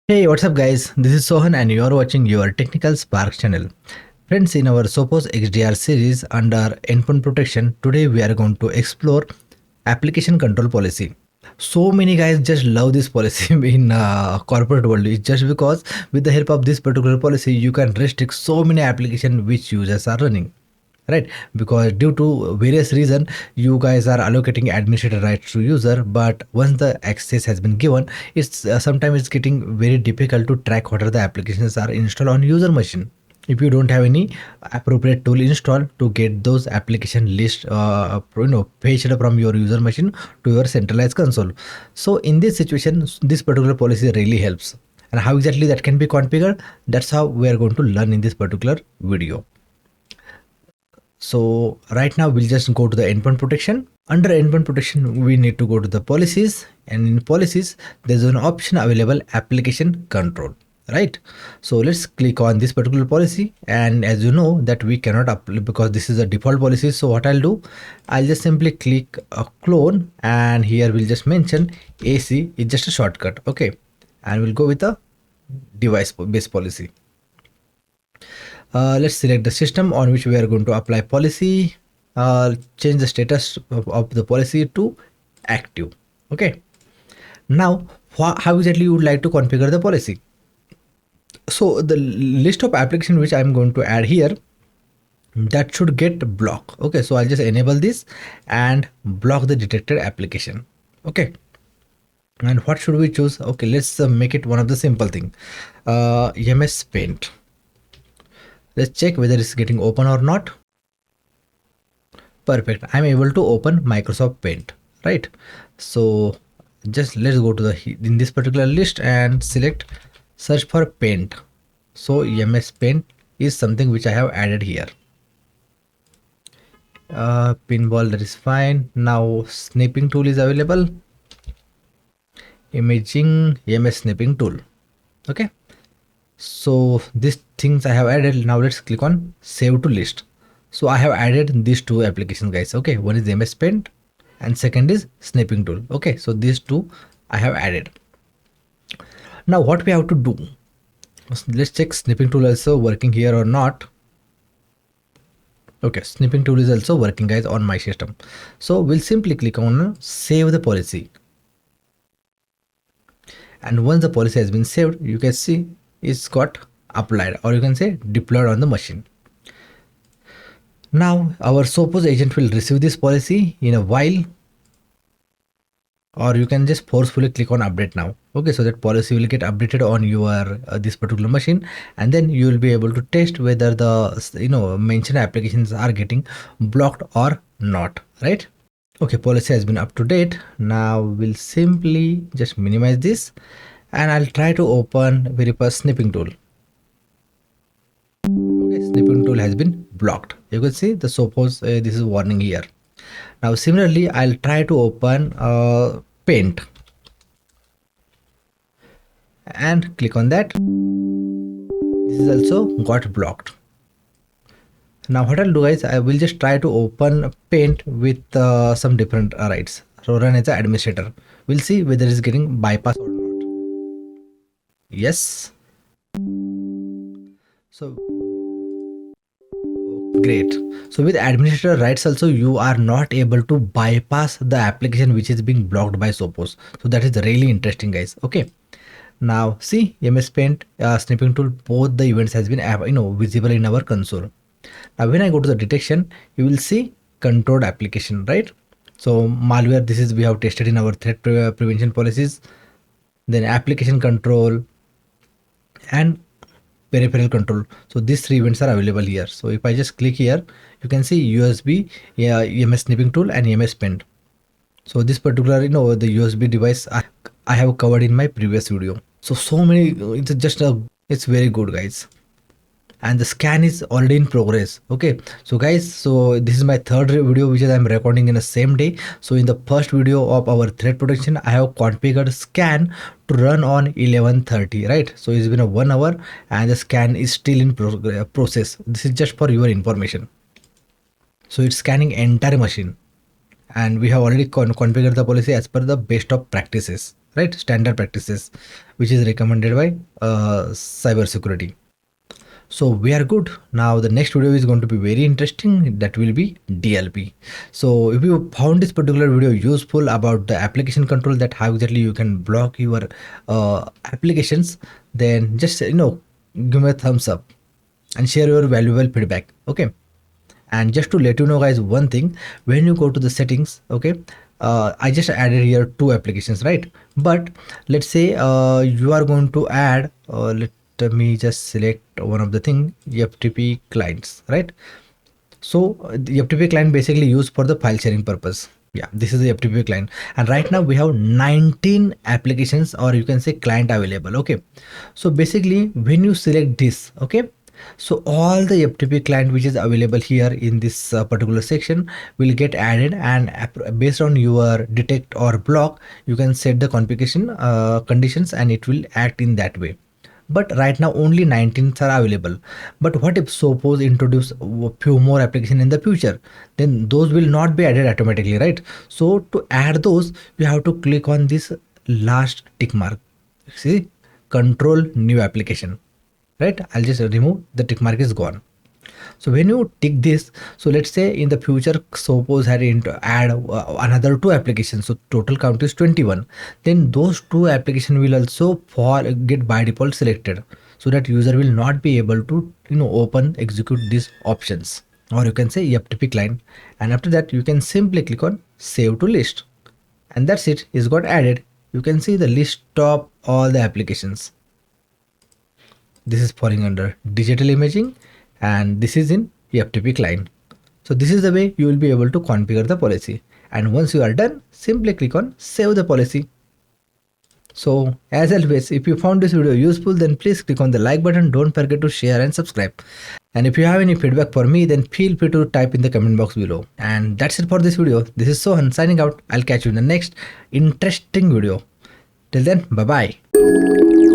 Hey, what's up guys? This is Sohan and you are watching your Technical Spark channel. Friends, in our Sophos XDR series under Endpoint Protection, today we are going to explore application control policy. So many guys just love this policy in corporate world. It's just because with the help of this particular policy, you can restrict so many applications which users are running, right? Because due to various reason you guys are allocating administrator rights to user, but once the access has been given, it's sometimes it's getting very difficult to track what are the applications are installed on user machine if you don't have any appropriate tool installed to get those application list fetched from your user machine to your centralized console. So in this situation, this particular policy really helps, and how exactly that can be configured, that's how we are going to learn in this particular video. So right now we'll just go to the endpoint protection. Under endpoint protection, we need to go to the policies, and in policies, there's an option available, application control, right? So let's click on this particular policy. And as you know that we cannot apply because this is a default policy. So what I'll do, I'll just simply click a clone, and here we'll just mention AC is just a shortcut. Okay. And we'll go with a device based policy. Let's select the system on which we are going to apply policy. Change the status of the policy to active. Okay. Now, how exactly you would like to configure the policy? So the list of application which I'm going to add here, that should get block. Okay. So I'll just enable this and block the detected application. Okay. And what should we choose? Okay, let's make it one of the simple thing. MS Paint. Let's check whether it's getting open or not. Perfect. I'm able to open Microsoft Paint, right? So just let's go to the in this particular list and select search for Paint. So MS Paint is something which I have added here. Pinball, that is fine. Now snipping tool is available. Imaging, MS snipping tool. Okay. So these things I have added. Now let's click on save to list. So I have added these two applications, guys. Okay, one is MS Paint and second is snipping tool. Okay, so these two I have added. Now what we have to do, let's check snipping tool also working here or not. Okay, snipping tool is also working, guys, on my system. So we'll simply click on save the policy, and once the policy has been saved, you can see it's got applied, or you can say deployed on the machine. Now our Sophos agent will receive this policy in a while, or you can just forcefully click on update now. Okay, so that policy will get updated on your this particular machine, and then you will be able to test whether the mentioned applications are getting blocked or not, right? Okay, policy has been up to date. Now we'll simply just minimize this, and I'll try to open very first snipping tool. Okay, snipping tool has been blocked. You can see the Sophos, this is warning here. Now similarly, I'll try to open Paint and click on that. This is also got blocked. Now what I'll do, guys, I will just try to open Paint with some different rights. So run as an administrator. We'll see whether it's getting bypassed or not. Yes. So great. So with administrator rights also, you are not able to bypass the application which is being blocked by Sophos. So that is really interesting, guys. Okay. Now see, MS Paint, snipping tool, both the events has been visible in our console. Now when I go to the detection, you will see controlled application, right? So malware, this is we have tested in our threat prevention policies. Then application control and peripheral control. So these three events are available here. So if I just click here, you can see USB, EMS snipping tool and EMS Paint. So this particular, the USB device I have covered in my previous video. So many, it's very good, guys. And the scan is already in progress. Okay, so guys, so this is my third video which I'm recording in the same day. So in the first video of our threat protection, I have configured scan to run on 11:30, right? So it's been a 1 hour and the scan is still in process. This is just for your information. So it's scanning entire machine, and we have already configured the policy as per the best of practices, right? Standard practices, which is recommended by cybersecurity. So we are good. Now the next video is going to be very interesting. That will be DLP. So if you found this particular video useful about the application control, that how exactly you can block your applications, then just give me a thumbs up and share your valuable feedback. Okay. And just to let you know guys one thing, when you go to the settings, okay, I just added here two applications, right? But let's say you are going to add let me just select one of the thing, FTP clients, right? So the FTP client basically used for the file sharing purpose. Yeah, this is the FTP client, and right now we have 19 applications, or you can say client available. Okay, so basically when you select this, okay, so all the FTP client which is available here in this particular section will get added, and based on your detect or block, you can set the configuration conditions, and it will act in that way. But right now only 19 are available. But what if suppose introduce a few more application in the future, then those will not be added automatically, right? So to add those, you have to click on this last tick mark. See, control new application, right? I'll just remove the tick mark, is gone. So when you tick this, so let's say in the future suppose had to add another two applications, so total count is 21, then those two application will also get by default selected, so that user will not be able to open execute these options, or you can say FTP client. And after that you can simply click on save to list, and that's it, is got added. You can see the list of all the applications. This is falling under digital imaging, and this is in FTP client. So this is the way you will be able to configure the policy. And once you are done, simply click on save the policy. So as always, if you found this video useful, then please click on the like button. Don't forget to share and subscribe. And if you have any feedback for me, then feel free to type in the comment box below. And that's it for this video. This is Sohan signing out. I'll catch you in the next interesting video. Till then, bye bye.